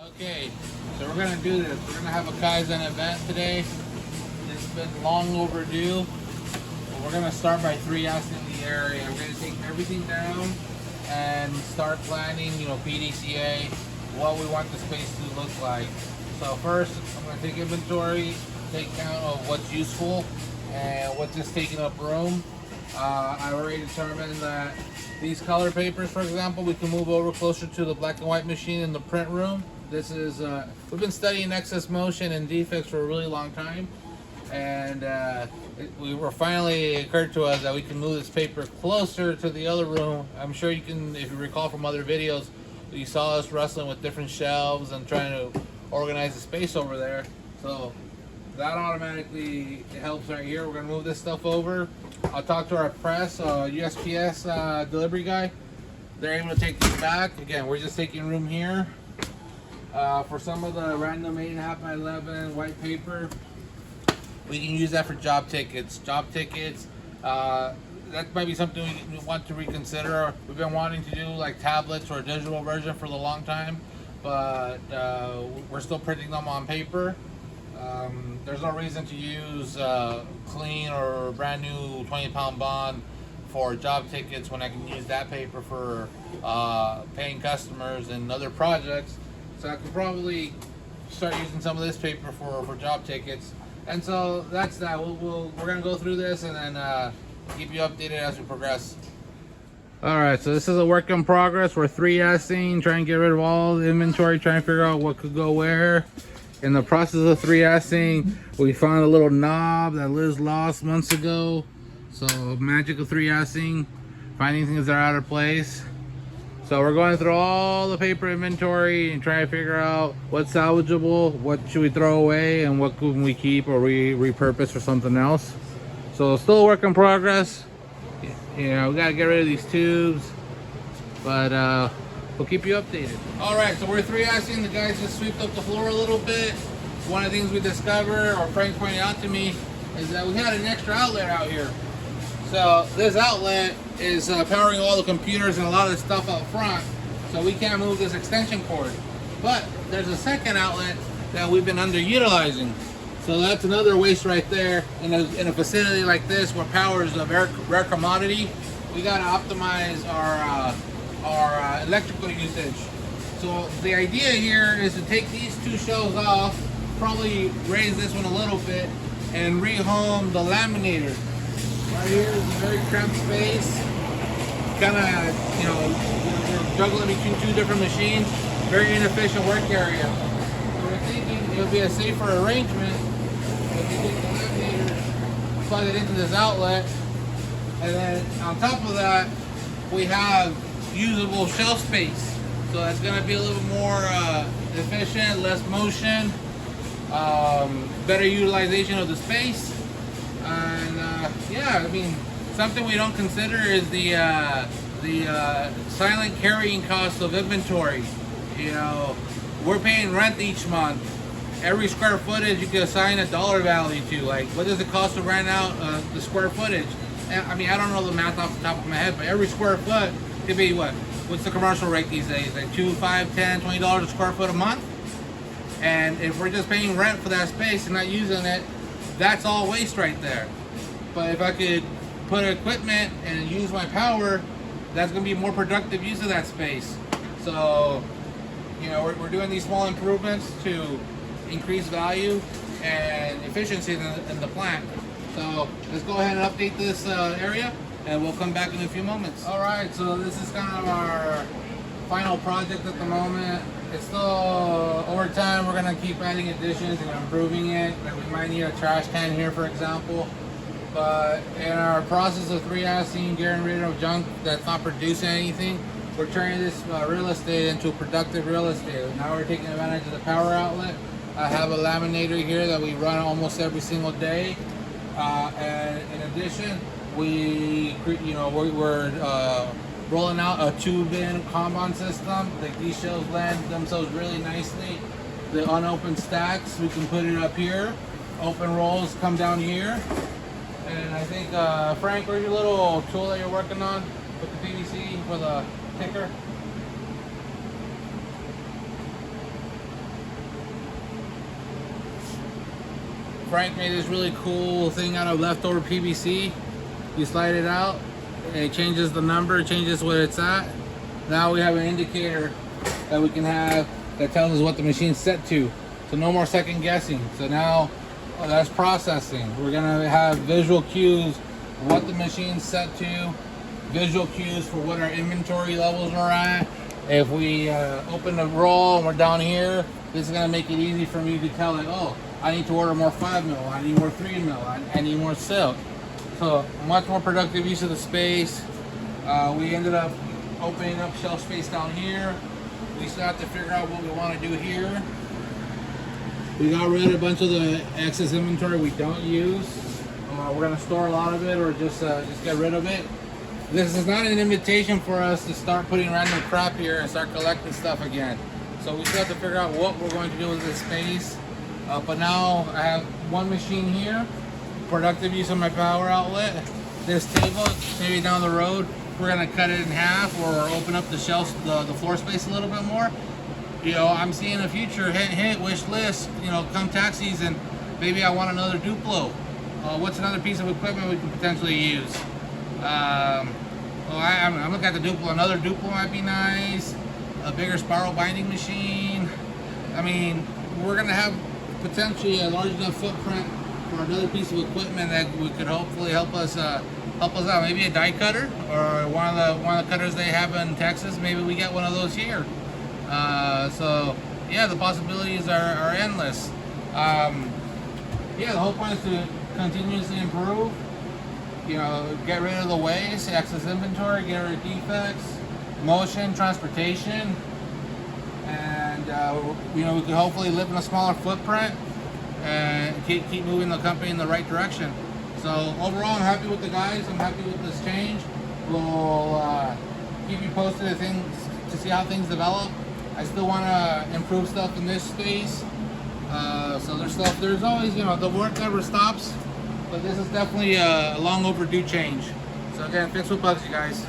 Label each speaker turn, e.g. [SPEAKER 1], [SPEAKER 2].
[SPEAKER 1] Okay, so we're gonna do this. We're gonna have a Kaizen event today. It's been long overdue. But we're gonna start by 3S'ing the area. We're gonna take everything down and start planning, PDCA, what we want the space to look like. So first, I'm gonna take inventory, take count of what's useful and what's just taking up room. I already determined that these color papers, for example, we can move over closer to the black and white machine in the print room. This is, we've been studying excess motion and defects for a really long time, and we were finally occurred to us that we can move this paper closer to the other room. I'm sure you can, if you recall from other videos, you saw us wrestling with different shelves and trying to organize the space over there. So that automatically helps right here. We're gonna move this stuff over. I'll talk to our press, USPS delivery guy. They're able to take these back. Again, we're just taking room here. For some of the random 8.5 by 11 white paper, we can use that for job tickets. That might be something we want to reconsider. We've been wanting to do like tablets or a digital version for a long time, but we're still printing them on paper. There's no reason to use clean or brand new 20-pound bond for job tickets when I can use that paper for paying customers and other projects. So I could probably start using some of this paper for job tickets. And so that's that. We're gonna go through this and then keep you updated as we progress. All right, so this is a work in progress. We're 3S'ing, trying to get rid of all the inventory, trying to figure out what could go where. In the process of 3S'ing, we found a little knob that Liz lost months ago. So magic of 3S'ing, finding things that are out of place. So we're going through all the paper inventory and trying to figure out what's salvageable, what should we throw away, and what can we keep or repurpose for something else. So still a work in progress. We gotta get rid of these tubes, but we'll keep you updated. All right, so we're 3S'ing. The guys just swept up the floor a little bit. One of the things we discovered, or Frank pointed out to me, is that we had an extra outlet out here. So this outlet is powering all the computers and a lot of the stuff out front, so we can't move this extension cord. But there's a second outlet that we've been underutilizing. So that's another waste right there. In a facility like this where power is a rare commodity, we gotta optimize our electrical usage. So the idea here is to take these two shelves off, probably raise this one a little bit, and rehome the laminator. Right here is a very cramped space. Kind of, we're juggling between two different machines. Very inefficient work area. So we're thinking it'll be a safer arrangement if you take the laminator, plug it into this outlet, and then on top of that, we have usable shelf space. So that's going to be a little more efficient, less motion, better utilization of the space. And yeah, I mean, something we don't consider is the silent carrying cost of inventory. We're paying rent each month. Every square footage you can assign a dollar value to. Like, what does it cost to rent out the square footage? And, I mean, I don't know the math off the top of my head, but every square foot could be what? What's the commercial rate these days? Like $2, $5, $10, $20 a square foot a month? And if we're just paying rent for that space and not using it, that's all waste right there. But if I could put equipment and use my power, that's going to be more productive use of that space. So, we're doing these small improvements to increase value and efficiency in the plant. So let's go ahead and update this area, and we'll come back in a few moments. All right, so this is kind of our final project at the moment. It's still, over time, we're gonna keep adding additions and improving it. Like, we might need a trash can here, for example. But in our process of 3S'ing, getting rid of junk that's not producing anything, we're turning this real estate into productive real estate. Now we're taking advantage of the power outlet. I have a laminator here that we run almost every single day. And in addition, we're rolling out a tube-in Kanban system. Like, these shelves land themselves really nicely. The unopened stacks, we can put it up here. Open rolls come down here. And I think, Frank, where's your little tool that you're working on with the PVC for the ticker? Frank made this really cool thing out of leftover PVC. You slide it out, it changes the number, it changes what it's at. Now we have an indicator that we can have that tells us what the machine's set to. So no more second guessing. So now that's processing. We're gonna have visual cues of what the machine's set to, visual cues for what our inventory levels are at. If we open the roll and we're down here, this is gonna make it easy for me to tell, like, oh, I need to order more 5 mil, I need more 3 mil, I need more silk. So much more productive use of the space. We ended up opening up shelf space down here. We still have to figure out what we want to do here. We got rid of a bunch of the excess inventory we don't use. We're gonna store a lot of it, or just get rid of it. This is not an invitation for us to start putting random crap here and start collecting stuff again. So we still have to figure out what we're going to do with this space. But now I have one machine here, productive use of my power outlet. This table, maybe down the road, we're gonna cut it in half or open up the shelves, the floor space a little bit more. You know, I'm seeing a future hint, wish list, you know, come tax season, maybe I want another Duplo. What's another piece of equipment we can potentially use? I'm looking at the Duplo. Another Duplo might be nice. A bigger spiral binding machine. I mean, we're gonna have potentially a large enough footprint for another piece of equipment that could hopefully help us out. Maybe a die cutter, or one of the cutters they have in Texas. Maybe we get one of those here. So yeah, the possibilities are endless. Yeah, the whole point is to continuously improve. You know, get rid of the waste, excess inventory, get rid of defects, motion, transportation, and you know, we could hopefully live in a smaller footprint and keep moving the company in the right direction. So overall, I'm happy with the guys. I'm happy with this change. We'll keep you posted to see how things develop. I still want to improve stuff in this space. So there's always, you know, the work never stops. But this is definitely a long overdue change. So again, fix what bugs you guys.